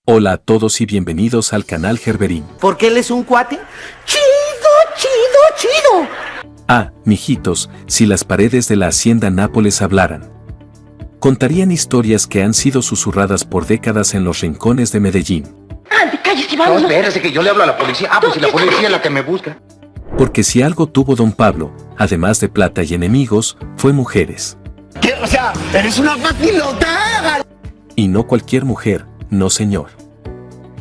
Hola a todos y bienvenidos al canal Gerberín. Porque él es un cuate chido, chido, chido. Ah, mijitos, si las paredes de la hacienda Nápoles hablaran. Contarían historias que han sido susurradas por décadas en los rincones de Medellín. Ande, cállese, vamos. No, espérese que yo le hablo a la policía. Ah, pues si la policía es la que me busca. Porque si algo tuvo don Pablo, además de plata y enemigos, fue mujeres. ¿Qué? O sea, eres una facilota. Y no cualquier mujer, no señor.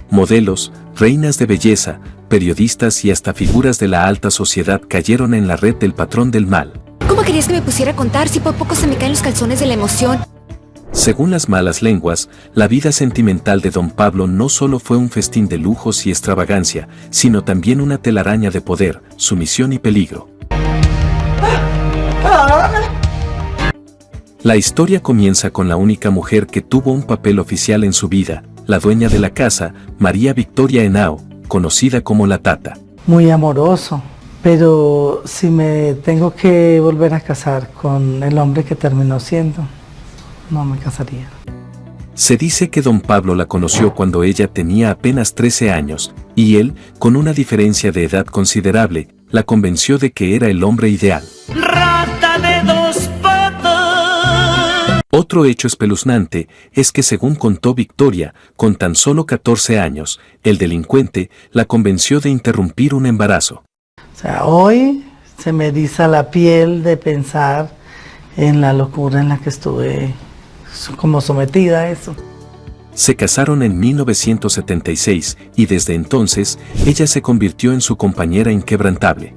Modelos, reinas de belleza, periodistas y hasta figuras de la alta sociedad cayeron en la red del patrón del mal. ¿Cómo querías que me pusiera a contar si por poco se me caen los calzones de la emoción? Según las malas lenguas, la vida sentimental de don Pablo no solo fue un festín de lujos y extravagancia, sino también una telaraña de poder, sumisión y peligro. La historia comienza con la única mujer que tuvo un papel oficial en su vida, la dueña de la casa, María Victoria Henao, conocida como la Tata. Muy amoroso, pero si me tengo que volver a casar con el hombre que terminó siendo, no me casaría. Se dice que don Pablo la conoció cuando ella tenía apenas 13 años, y él, con una diferencia de edad considerable, la convenció de que era el hombre ideal. Rata de dos patas. Otro hecho espeluznante es que según contó Victoria, con tan solo 14 años, el delincuente la convenció de interrumpir un embarazo. O sea, hoy se me eriza la piel de pensar en la locura en la que estuve como sometida a eso. Se casaron en 1976 y desde entonces ella se convirtió en su compañera inquebrantable.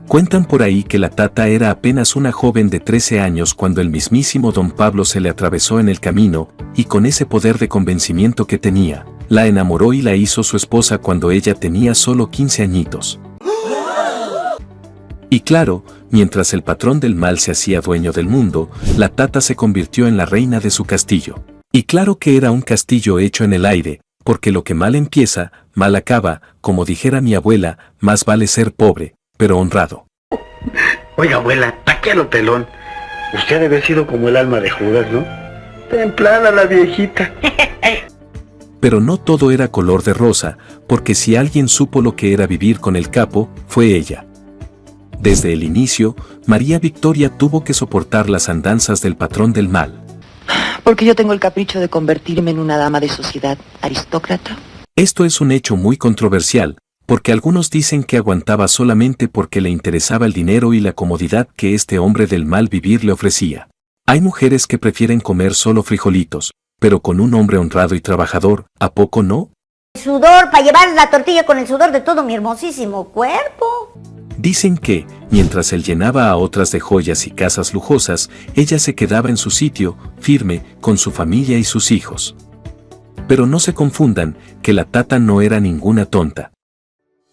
Cuentan por ahí que la Tata era apenas una joven de 13 años cuando el mismísimo don Pablo se le atravesó en el camino, y con ese poder de convencimiento que tenía, la enamoró y la hizo su esposa cuando ella tenía solo 15 añitos. Y claro, mientras el patrón del mal se hacía dueño del mundo, la Tata se convirtió en la reina de su castillo. Y claro que era un castillo hecho en el aire, porque lo que mal empieza, mal acaba, como dijera mi abuela, más vale ser pobre, pero honrado. Oiga, abuela, taquero pelón. Usted debe haber sido como el alma de Judas, ¿no? Templada la viejita. Pero no todo era color de rosa, porque si alguien supo lo que era vivir con el capo, fue ella. Desde el inicio, María Victoria tuvo que soportar las andanzas del patrón del mal. Porque yo tengo el capricho de convertirme en una dama de sociedad aristócrata. Esto es un hecho muy controversial, porque algunos dicen que aguantaba solamente porque le interesaba el dinero y la comodidad que este hombre del mal vivir le ofrecía. Hay mujeres que prefieren comer solo frijolitos, pero con un hombre honrado y trabajador, ¿a poco no? Sudor, para llevar la tortilla con el sudor de todo mi hermosísimo cuerpo. Dicen que, mientras él llenaba a otras de joyas y casas lujosas, ella se quedaba en su sitio, firme, con su familia y sus hijos. Pero no se confundan, que la Tata no era ninguna tonta.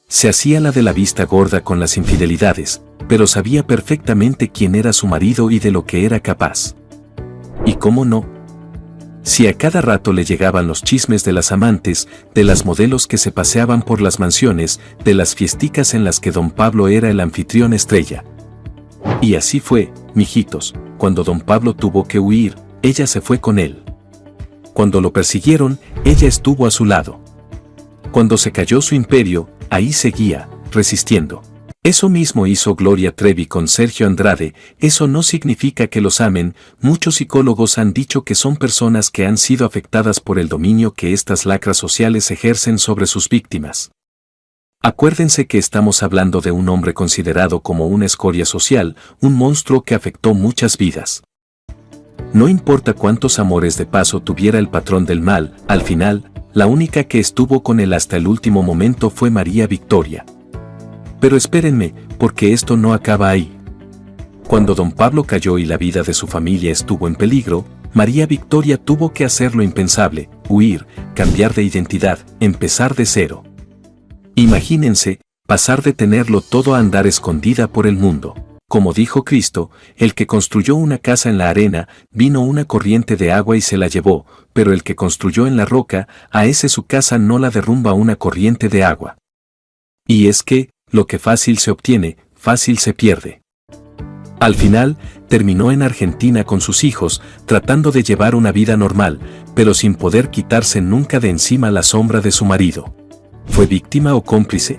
Se hacía la de la vista gorda con las infidelidades, pero sabía perfectamente quién era su marido y de lo que era capaz. ¿Y cómo no? Si a cada rato le llegaban los chismes de las amantes, de las modelos que se paseaban por las mansiones, de las fiesticas en las que don Pablo era el anfitrión estrella. Y así fue, mijitos, cuando don Pablo tuvo que huir, ella se fue con él. Cuando lo persiguieron, ella estuvo a su lado. Cuando se cayó su imperio, ahí seguía, resistiendo. Eso mismo hizo Gloria Trevi con Sergio Andrade. Eso no significa que los amen. Muchos psicólogos han dicho que son personas que han sido afectadas por el dominio que estas lacras sociales ejercen sobre sus víctimas. Acuérdense que estamos hablando de un hombre considerado como una escoria social, un monstruo que afectó muchas vidas. No importa cuántos amores de paso tuviera el patrón del mal, al final, la única que estuvo con él hasta el último momento fue María Victoria. Pero espérenme, porque esto no acaba ahí. Cuando don Pablo cayó y la vida de su familia estuvo en peligro, María Victoria tuvo que hacer lo impensable, huir, cambiar de identidad, empezar de cero. Imagínense, pasar de tenerlo todo a andar escondida por el mundo. Como dijo Cristo, el que construyó una casa en la arena, vino una corriente de agua y se la llevó, pero el que construyó en la roca, a ese su casa no la derrumba una corriente de agua. Y es que, lo que fácil se obtiene, fácil se pierde. Al final, terminó en Argentina con sus hijos, tratando de llevar una vida normal, pero sin poder quitarse nunca de encima la sombra de su marido. ¿Fue víctima o cómplice?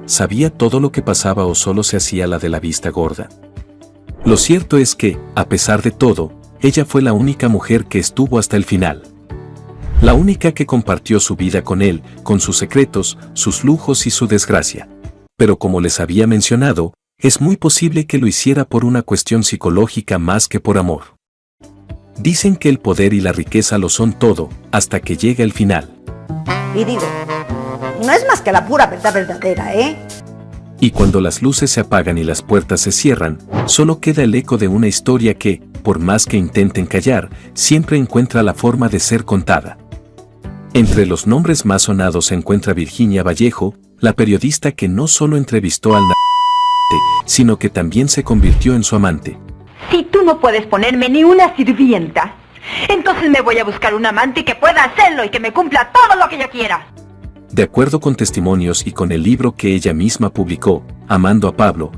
¿Sabía todo lo que pasaba o solo se hacía la de la vista gorda? Lo cierto es que, a pesar de todo, ella fue la única mujer que estuvo hasta el final. La única que compartió su vida con él, con sus secretos, sus lujos y su desgracia. Pero como les había mencionado, es muy posible que lo hiciera por una cuestión psicológica más que por amor. Dicen que el poder y la riqueza lo son todo, hasta que llega el final. Y digo, no es más que la pura verdad verdadera, ¿eh? Y cuando las luces se apagan y las puertas se cierran, solo queda el eco de una historia que, por más que intenten callar, siempre encuentra la forma de ser contada. Entre los nombres más sonados se encuentra Virginia Vallejo, la periodista que no solo entrevistó al sino que también se convirtió en su amante. Si tú no puedes ponerme ni una sirvienta, entonces me voy a buscar un amante que pueda hacerlo y que me cumpla todo lo que yo quiera. De acuerdo con testimonios y con el libro que ella misma publicó, Amando a Pablo,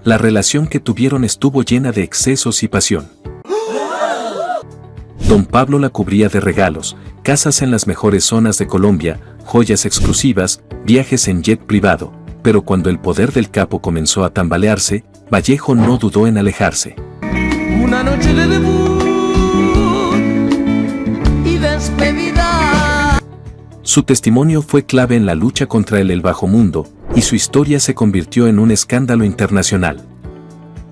la relación que tuvieron estuvo llena de excesos y pasión. Don Pablo la cubría de regalos, casas en las mejores zonas de Colombia, joyas exclusivas, viajes en jet privado, pero cuando el poder del capo comenzó a tambalearse, Vallejo no dudó en alejarse. Una noche de debut y despedida. Su testimonio fue clave en la lucha contra el bajo mundo, y su historia se convirtió en un escándalo internacional.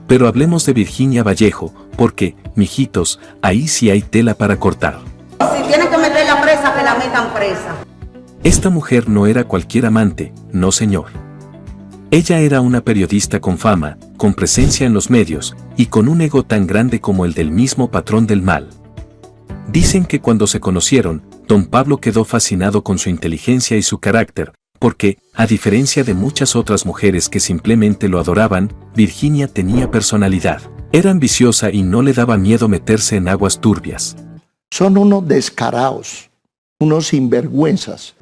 Pero hablemos de Virginia Vallejo, porque, mijitos, ahí sí hay tela para cortar. Si tienen que meterla presa, que la metan presa. Esta mujer no era cualquier amante, no señor. Ella era una periodista con fama, con presencia en los medios, y con un ego tan grande como el del mismo patrón del mal. Dicen que cuando se conocieron, don Pablo quedó fascinado con su inteligencia y su carácter, porque, a diferencia de muchas otras mujeres que simplemente lo adoraban, Virginia tenía personalidad. Era ambiciosa y no le daba miedo meterse en aguas turbias. Son unos descarados, unos sinvergüenzas.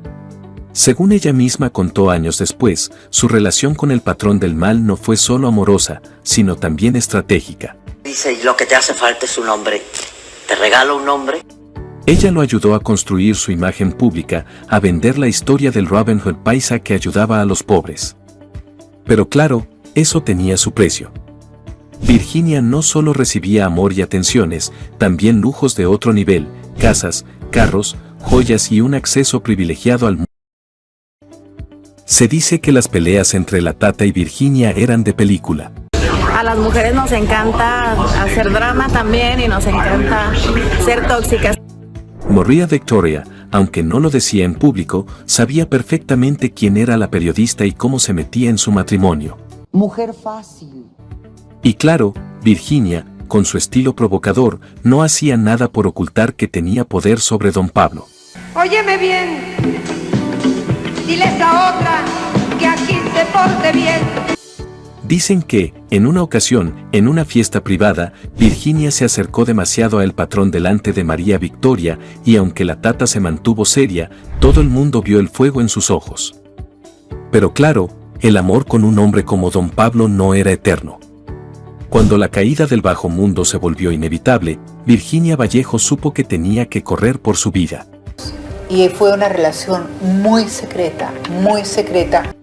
Según ella misma contó años después, su relación con el patrón del mal no fue solo amorosa, sino también estratégica. Dice, lo que te hace falta es un hombre. ¿Te regalo un hombre? Ella lo ayudó a construir su imagen pública, a vender la historia del Robin Hood paisa que ayudaba a los pobres. Pero claro, eso tenía su precio. Virginia no solo recibía amor y atenciones, también lujos de otro nivel, casas, carros, joyas y un acceso privilegiado al mundo. Se dice que las peleas entre la Tata y Virginia eran de película. A las mujeres nos encanta hacer drama también y nos encanta ser tóxicas. Maria Victoria, aunque no lo decía en público, sabía perfectamente quién era la periodista y cómo se metía en su matrimonio. Mujer fácil. Y claro, Virginia, con su estilo provocador, no hacía nada por ocultar que tenía poder sobre don Pablo. Óyeme bien. Dile a esa otra que aquí se porte bien. Dicen que, en una ocasión, en una fiesta privada, Virginia se acercó demasiado al patrón delante de María Victoria y aunque la Tata se mantuvo seria, todo el mundo vio el fuego en sus ojos. Pero claro, el amor con un hombre como don Pablo no era eterno. Cuando la caída del bajo mundo se volvió inevitable, Virginia Vallejo supo que tenía que correr por su vida. Y fue una relación muy secreta, muy secreta.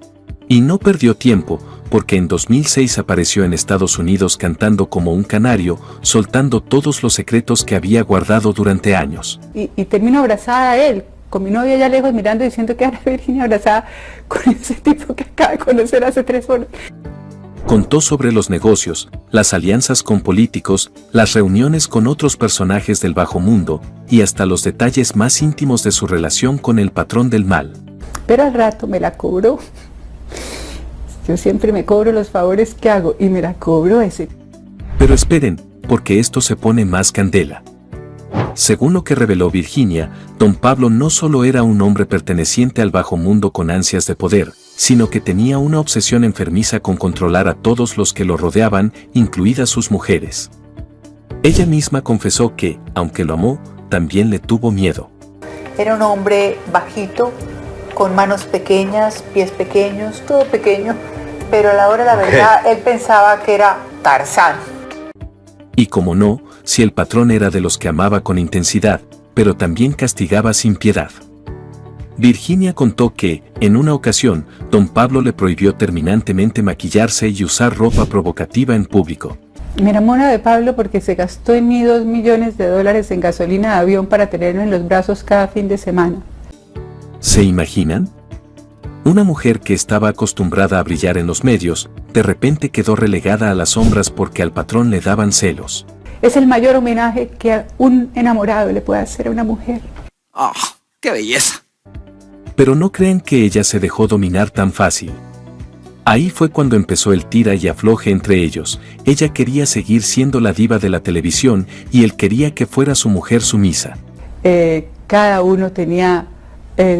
Y no perdió tiempo, porque en 2006 apareció en Estados Unidos cantando como un canario, soltando todos los secretos que había guardado durante años. Y termino abrazada a él, con mi novia allá lejos mirando y diciendo que era Virginia abrazada con ese tipo que acaba de conocer hace 3 horas. Contó sobre los negocios, las alianzas con políticos, las reuniones con otros personajes del bajo mundo, y hasta los detalles más íntimos de su relación con el patrón del mal. Pero al rato me la cobró. Yo siempre me cobro los favores que hago y me la cobro ese. Pero esperen, porque esto se pone más candela. Según lo que reveló Virginia, don Pablo no solo era un hombre perteneciente al bajo mundo con ansias de poder, sino que tenía una obsesión enfermiza con controlar a todos los que lo rodeaban, incluidas sus mujeres. Ella misma confesó que, aunque lo amó, también le tuvo miedo. Era un hombre bajito, con manos pequeñas, pies pequeños, todo pequeño, pero a la hora de la verdad él pensaba que era Tarzán. Y como no, si el patrón era de los que amaba con intensidad, pero también castigaba sin piedad. Virginia contó que, en una ocasión, don Pablo le prohibió terminantemente maquillarse y usar ropa provocativa en público. Me enamoro de Pablo porque se gastó en mí $2 millones en gasolina de avión para tenerlo en los brazos cada fin de semana. ¿Se imaginan? Una mujer que estaba acostumbrada a brillar en los medios, de repente quedó relegada a las sombras porque al patrón le daban celos. Es el mayor homenaje que un enamorado le puede hacer a una mujer. ¡Oh, qué belleza! Pero no crean que ella se dejó dominar tan fácil. Ahí fue cuando empezó el tira y afloje entre ellos. Ella quería seguir siendo la diva de la televisión y él quería que fuera su mujer sumisa. Cada uno tenía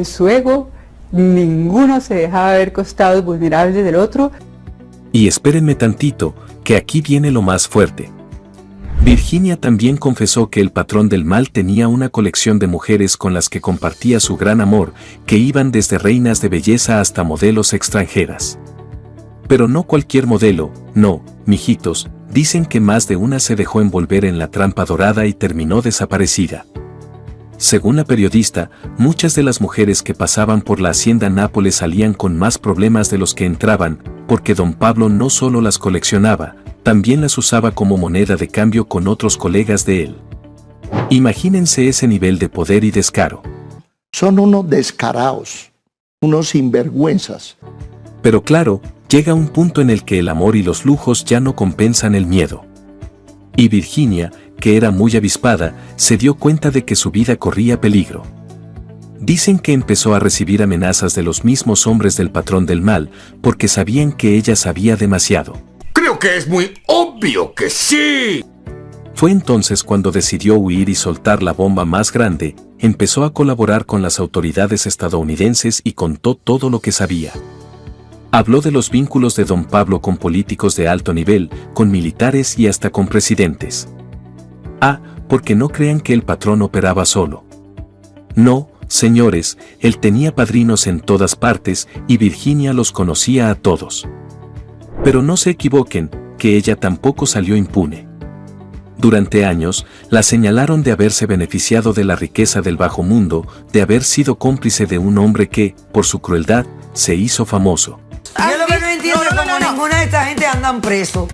su ego, ninguno se dejaba ver costados vulnerables del otro. Y espérenme tantito, que aquí viene lo más fuerte. Virginia también confesó que el patrón del mal tenía una colección de mujeres con las que compartía su gran amor, que iban desde reinas de belleza hasta modelos extranjeras. Pero no cualquier modelo, no, mijitos, dicen que más de una se dejó envolver en la trampa dorada y terminó desaparecida. Según la periodista, muchas de las mujeres que pasaban por la hacienda Nápoles salían con más problemas de los que entraban, porque don Pablo no solo las coleccionaba, también las usaba como moneda de cambio con otros colegas de él. Imagínense ese nivel de poder y descaro. Son unos descarados, unos sinvergüenzas. Pero claro, llega un punto en el que el amor y los lujos ya no compensan el miedo. Y Virginia, que era muy avispada, se dio cuenta de que su vida corría peligro. Dicen que empezó a recibir amenazas de los mismos hombres del patrón del mal, porque sabían que ella sabía demasiado. Creo que es muy obvio que sí. Fue entonces cuando decidió huir y soltar la bomba más grande, empezó a colaborar con las autoridades estadounidenses y contó todo lo que sabía. Habló de los vínculos de don Pablo con políticos de alto nivel, con militares y hasta con presidentes. Porque no crean que el patrón operaba solo. No, señores, él tenía padrinos en todas partes y Virginia los conocía a todos. Pero no se equivoquen, que ella tampoco salió impune. Durante años, la señalaron de haberse beneficiado de la riqueza del bajo mundo, de haber sido cómplice de un hombre que, por su crueldad, se hizo famoso. Yo lo que no entiendo es cómo ninguna de esta gente andan preso.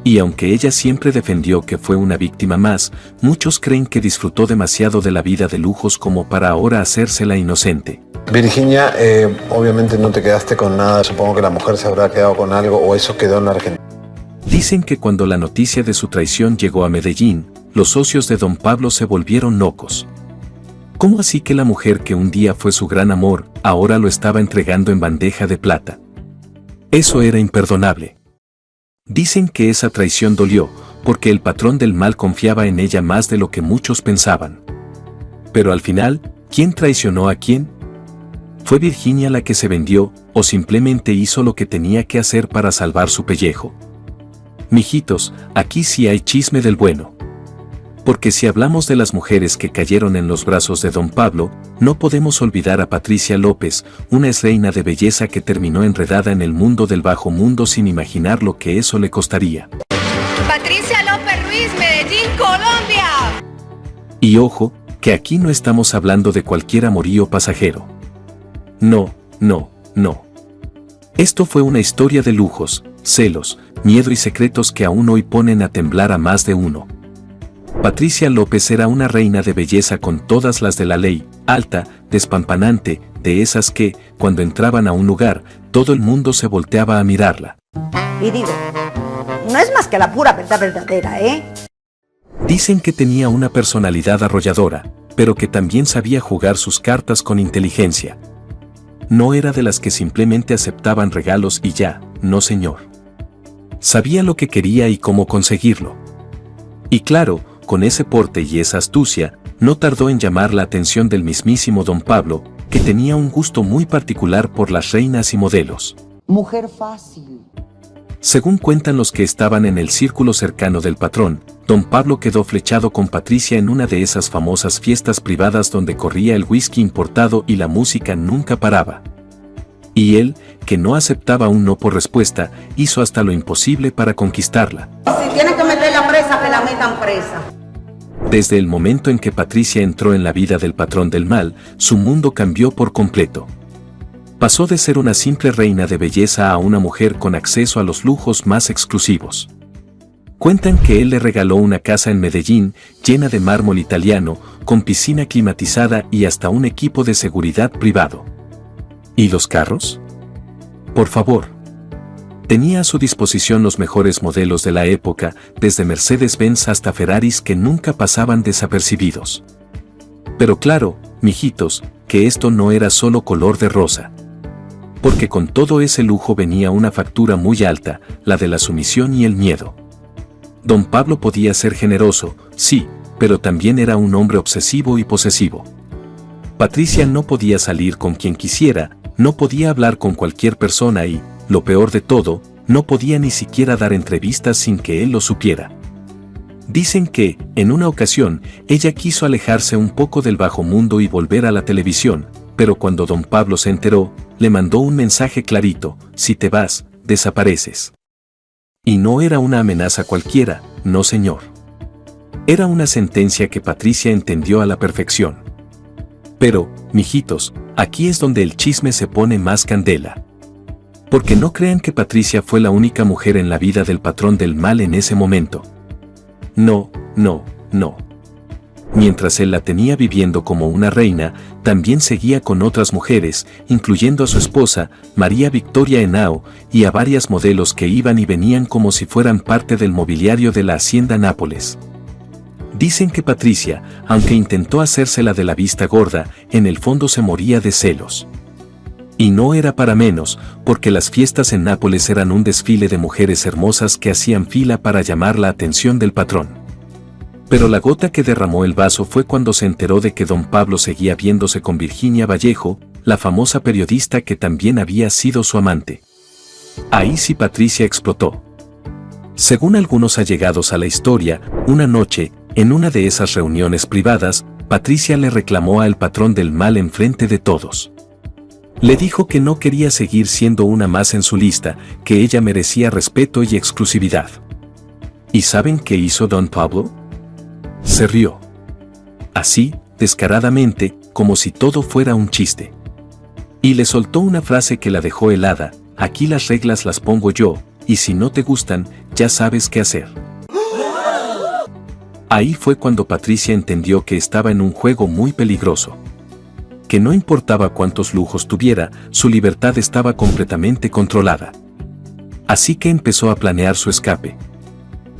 Y aunque ella siempre defendió que fue una víctima más, muchos creen que disfrutó demasiado de la vida de lujos como para ahora hacérsela inocente. Virginia, obviamente no te quedaste con nada, supongo que la mujer se habrá quedado con algo o eso quedó en la Argentina. Dicen que cuando la noticia de su traición llegó a Medellín, los socios de don Pablo se volvieron locos. ¿Cómo así que la mujer que un día fue su gran amor, ahora lo estaba entregando en bandeja de plata? Eso era imperdonable. Dicen que esa traición dolió, porque el patrón del mal confiaba en ella más de lo que muchos pensaban. Pero al final, ¿quién traicionó a quién? ¿Fue Virginia la que se vendió, o simplemente hizo lo que tenía que hacer para salvar su pellejo? Mijitos, aquí sí hay chisme del bueno. Porque si hablamos de las mujeres que cayeron en los brazos de don Pablo, no podemos olvidar a Patricia López, una reina de belleza que terminó enredada en el mundo del bajo mundo sin imaginar lo que eso le costaría. Patricia López Ruiz, Medellín, Colombia. Y ojo, que aquí no estamos hablando de cualquier amorío pasajero. No, no, no. Esto fue una historia de lujos, celos, miedo y secretos que aún hoy ponen a temblar a más de uno. Patricia López era una reina de belleza con todas las de la ley, alta, despampanante, de esas que, cuando entraban a un lugar, todo el mundo se volteaba a mirarla. Y digo, no es más que la pura verdad verdadera, ¿eh? Dicen que tenía una personalidad arrolladora, pero que también sabía jugar sus cartas con inteligencia. No era de las que simplemente aceptaban regalos y ya, no señor. Sabía lo que quería y cómo conseguirlo. Y claro, con ese porte y esa astucia, no tardó en llamar la atención del mismísimo don Pablo, que tenía un gusto muy particular por las reinas y modelos. Mujer fácil. Según cuentan los que estaban en el círculo cercano del patrón, don Pablo quedó flechado con Patricia en una de esas famosas fiestas privadas donde corría el whisky importado y la música nunca paraba. Y él, que no aceptaba un no por respuesta, hizo hasta lo imposible para conquistarla. Si tienen que meter la presa, que la metan. metan presa. Desde el momento en que Patricia entró en la vida del patrón del mal, su mundo cambió por completo. Pasó de ser una simple reina de belleza a una mujer con acceso a los lujos más exclusivos. Cuentan que él le regaló una casa en Medellín llena de mármol italiano, con piscina climatizada y hasta un equipo de seguridad privado. ¿Y los carros? Por favor. Tenía a su disposición los mejores modelos de la época, desde Mercedes-Benz hasta Ferraris que nunca pasaban desapercibidos. Pero claro, mijitos, que esto no era solo color de rosa. Porque con todo ese lujo venía una factura muy alta, la de la sumisión y el miedo. Don Pablo podía ser generoso, sí, pero también era un hombre obsesivo y posesivo. Patricia no podía salir con quien quisiera, no podía hablar con cualquier persona y, lo peor de todo, no podía ni siquiera dar entrevistas sin que él lo supiera. Dicen que, en una ocasión, ella quiso alejarse un poco del bajo mundo y volver a la televisión, pero cuando don Pablo se enteró, le mandó un mensaje clarito: si te vas, desapareces. Y no era una amenaza cualquiera, no señor. Era una sentencia que Patricia entendió a la perfección. Pero, mijitos, aquí es donde el chisme se pone más candela. Porque no crean que Patricia fue la única mujer en la vida del patrón del mal en ese momento. No, no, no. Mientras él la tenía viviendo como una reina, también seguía con otras mujeres, incluyendo a su esposa, María Victoria Henao, y a varias modelos que iban y venían como si fueran parte del mobiliario de la hacienda Nápoles. Dicen que Patricia, aunque intentó hacérsela de la vista gorda, en el fondo se moría de celos. Y no era para menos, porque las fiestas en Nápoles eran un desfile de mujeres hermosas que hacían fila para llamar la atención del patrón. Pero la gota que derramó el vaso fue cuando se enteró de que don Pablo seguía viéndose con Virginia Vallejo, la famosa periodista que también había sido su amante. Ahí sí Patricia explotó. Según algunos allegados a la historia, una noche, en una de esas reuniones privadas, Patricia le reclamó al patrón del mal enfrente de todos. Le dijo que no quería seguir siendo una más en su lista, que ella merecía respeto y exclusividad. ¿Y saben qué hizo don Pablo? Se rió. Así, descaradamente, como si todo fuera un chiste. Y le soltó una frase que la dejó helada: aquí las reglas las pongo yo, y si no te gustan, ya sabes qué hacer. Ahí fue cuando Patricia entendió que estaba en un juego muy peligroso. Que no importaba cuántos lujos tuviera, su libertad estaba completamente controlada. Así que empezó a planear su escape.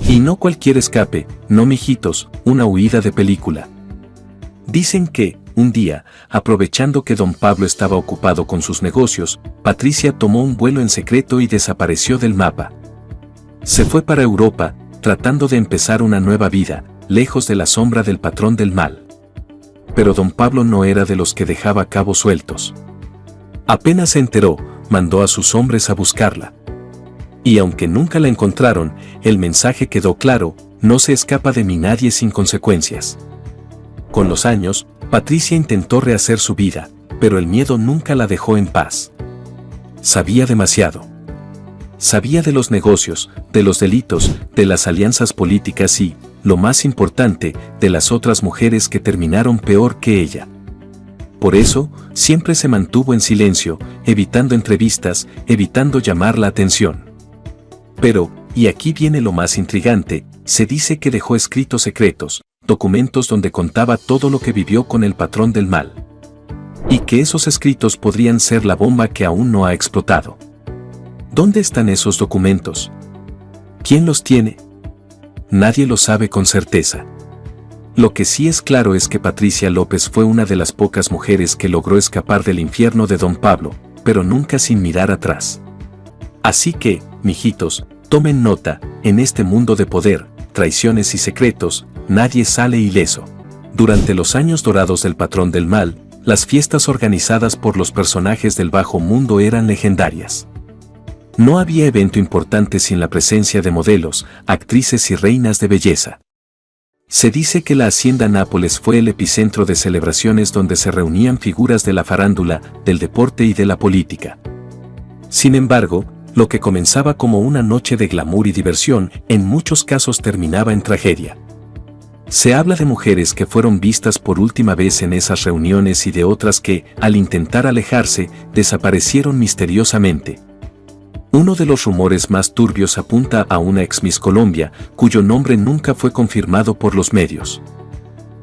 Y no cualquier escape, no mijitos, una huida de película. Dicen que, un día, aprovechando que don Pablo estaba ocupado con sus negocios, Patricia tomó un vuelo en secreto y desapareció del mapa. Se fue para Europa, tratando de empezar una nueva vida, lejos de la sombra del patrón del mal. Pero don Pablo no era de los que dejaba cabos sueltos. Apenas se enteró, mandó a sus hombres a buscarla. Y aunque nunca la encontraron, el mensaje quedó claro: no se escapa de mí nadie sin consecuencias. Con los años, Patricia intentó rehacer su vida, pero el miedo nunca la dejó en paz. Sabía demasiado. Sabía de los negocios, de los delitos, de las alianzas políticas y, lo más importante, de las otras mujeres que terminaron peor que ella. Por eso, siempre se mantuvo en silencio, evitando entrevistas, evitando llamar la atención. Pero, y aquí viene lo más intrigante, se dice que dejó escritos secretos, documentos donde contaba todo lo que vivió con el patrón del mal. Y que esos escritos podrían ser la bomba que aún no ha explotado. ¿Dónde están esos documentos? ¿Quién los tiene? Nadie lo sabe con certeza. Lo que sí es claro es que Patricia López fue una de las pocas mujeres que logró escapar del infierno de don Pablo, pero nunca sin mirar atrás. Así que, mijitos, tomen nota: en este mundo de poder, traiciones y secretos, nadie sale ileso. Durante los años dorados del patrón del mal, las fiestas organizadas por los personajes del bajo mundo eran legendarias. No había evento importante sin la presencia de modelos, actrices y reinas de belleza. Se dice que la hacienda Nápoles fue el epicentro de celebraciones donde se reunían figuras de la farándula, del deporte y de la política. Sin embargo, lo que comenzaba como una noche de glamour y diversión, en muchos casos terminaba en tragedia. Se habla de mujeres que fueron vistas por última vez en esas reuniones y de otras que, al intentar alejarse, desaparecieron misteriosamente. Uno de los rumores más turbios apunta a una ex Miss Colombia, cuyo nombre nunca fue confirmado por los medios.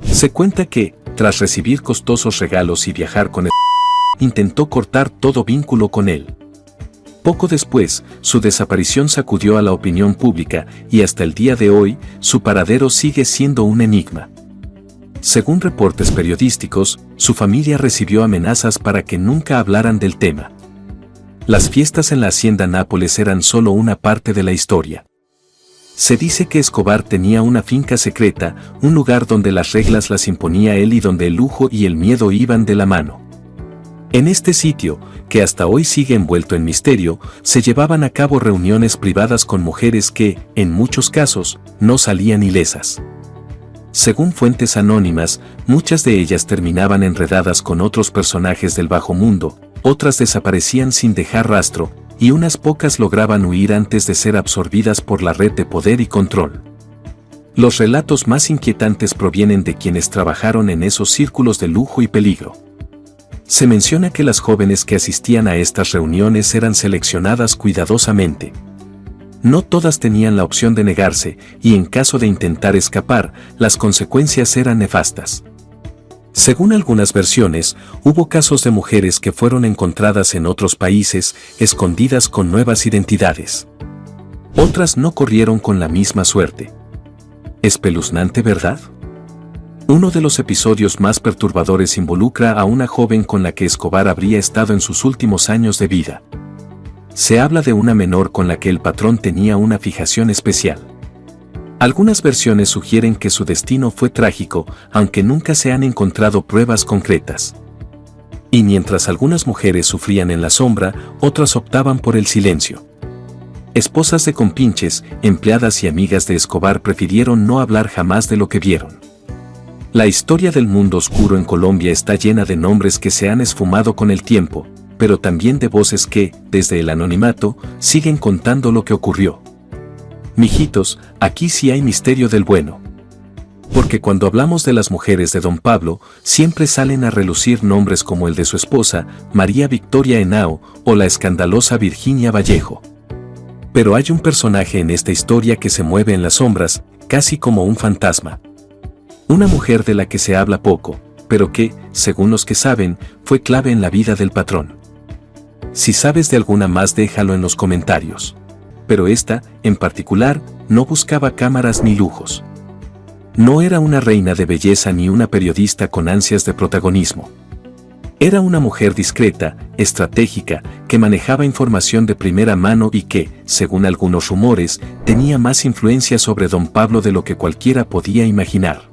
Se cuenta que, tras recibir costosos regalos y viajar con él, intentó cortar todo vínculo con él. Poco después, su desaparición sacudió a la opinión pública y hasta el día de hoy, su paradero sigue siendo un enigma. Según reportes periodísticos, su familia recibió amenazas para que nunca hablaran del tema. Las fiestas en la hacienda Nápoles eran solo una parte de la historia. Se dice que Escobar tenía una finca secreta, un lugar donde las reglas las imponía él y donde el lujo y el miedo iban de la mano. En este sitio, que hasta hoy sigue envuelto en misterio, se llevaban a cabo reuniones privadas con mujeres que, en muchos casos, no salían ilesas. Según fuentes anónimas, muchas de ellas terminaban enredadas con otros personajes del bajo mundo, otras desaparecían sin dejar rastro, y unas pocas lograban huir antes de ser absorbidas por la red de poder y control. Los relatos más inquietantes provienen de quienes trabajaron en esos círculos de lujo y peligro. Se menciona que las jóvenes que asistían a estas reuniones eran seleccionadas cuidadosamente. No todas tenían la opción de negarse, y en caso de intentar escapar, las consecuencias eran nefastas. Según algunas versiones, hubo casos de mujeres que fueron encontradas en otros países, escondidas con nuevas identidades. Otras no corrieron con la misma suerte. Espeluznante, ¿verdad? Uno de los episodios más perturbadores involucra a una joven con la que Escobar habría estado en sus últimos años de vida. Se habla de una menor con la que el patrón tenía una fijación especial. Algunas versiones sugieren que su destino fue trágico, aunque nunca se han encontrado pruebas concretas. Y mientras algunas mujeres sufrían en la sombra, otras optaban por el silencio. Esposas de compinches, empleadas y amigas de Escobar prefirieron no hablar jamás de lo que vieron. La historia del mundo oscuro en Colombia está llena de nombres que se han esfumado con el tiempo, pero también de voces que, desde el anonimato, siguen contando lo que ocurrió. Mijitos, aquí sí hay misterio del bueno. Porque cuando hablamos de las mujeres de Don Pablo, siempre salen a relucir nombres como el de su esposa, María Victoria Henao, o la escandalosa Virginia Vallejo. Pero hay un personaje en esta historia que se mueve en las sombras, casi como un fantasma. Una mujer de la que se habla poco, pero que, según los que saben, fue clave en la vida del patrón. Si sabes de alguna más, déjalo en los comentarios. Pero esta, en particular, no buscaba cámaras ni lujos. No era una reina de belleza ni una periodista con ansias de protagonismo. Era una mujer discreta, estratégica, que manejaba información de primera mano y que, según algunos rumores, tenía más influencia sobre Don Pablo de lo que cualquiera podía imaginar.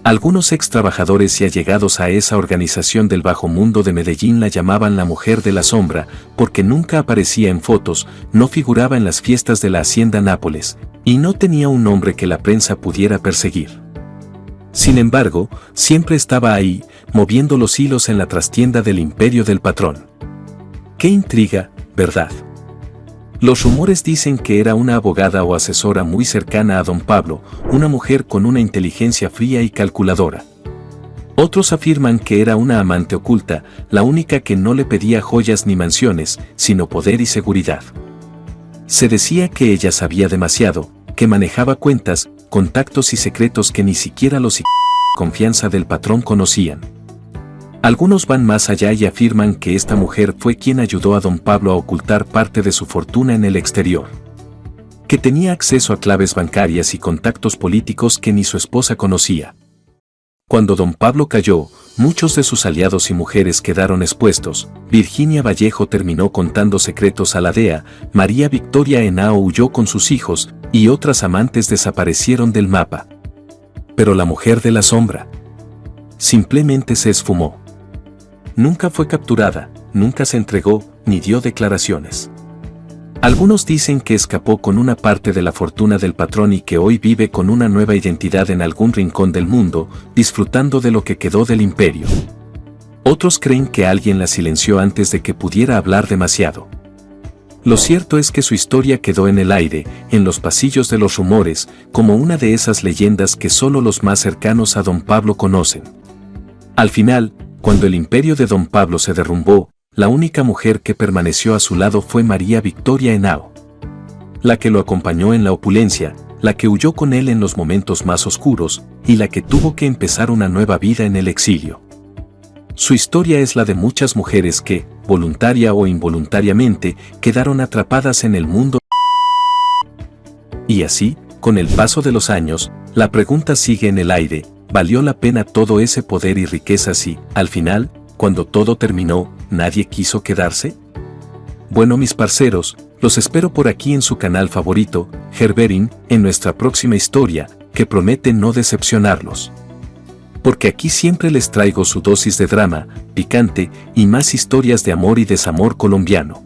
Algunos ex trabajadores y allegados a esa organización del bajo mundo de Medellín la llamaban la mujer de la sombra, porque nunca aparecía en fotos, no figuraba en las fiestas de la hacienda Nápoles, y no tenía un nombre que la prensa pudiera perseguir. Sin embargo, siempre estaba ahí, moviendo los hilos en la trastienda del imperio del patrón. ¡Qué intriga, verdad! Los rumores dicen que era una abogada o asesora muy cercana a Don Pablo, una mujer con una inteligencia fría y calculadora. Otros afirman que era una amante oculta, la única que no le pedía joyas ni mansiones, sino poder y seguridad. Se decía que ella sabía demasiado, que manejaba cuentas, contactos y secretos que ni siquiera los confianza del patrón conocían. Algunos van más allá y afirman que esta mujer fue quien ayudó a Don Pablo a ocultar parte de su fortuna en el exterior. Que tenía acceso a claves bancarias y contactos políticos que ni su esposa conocía. Cuando Don Pablo cayó, muchos de sus aliados y mujeres quedaron expuestos. Virginia Vallejo terminó contando secretos a la DEA, María Victoria Henao huyó con sus hijos, y otras amantes desaparecieron del mapa. Pero la mujer de la sombra simplemente se esfumó. Nunca fue capturada, nunca se entregó, ni dio declaraciones. Algunos dicen que escapó con una parte de la fortuna del patrón y que hoy vive con una nueva identidad en algún rincón del mundo, disfrutando de lo que quedó del imperio. Otros creen que alguien la silenció antes de que pudiera hablar demasiado. Lo cierto es que su historia quedó en el aire, en los pasillos de los rumores, como una de esas leyendas que solo los más cercanos a don Pablo conocen. Al final, cuando el imperio de don Pablo se derrumbó, la única mujer que permaneció a su lado fue María Victoria Henao. La que lo acompañó en la opulencia, la que huyó con él en los momentos más oscuros, y la que tuvo que empezar una nueva vida en el exilio. Su historia es la de muchas mujeres que, voluntaria o involuntariamente, quedaron atrapadas en el mundo. Y así, con el paso de los años, la pregunta sigue en el aire: ¿valió la pena todo ese poder y riqueza si, al final, cuando todo terminó, nadie quiso quedarse? Bueno, mis parceros, los espero por aquí en su canal favorito, Herberin, en nuestra próxima historia, que promete no decepcionarlos. Porque aquí siempre les traigo su dosis de drama, picante y más historias de amor y desamor colombiano.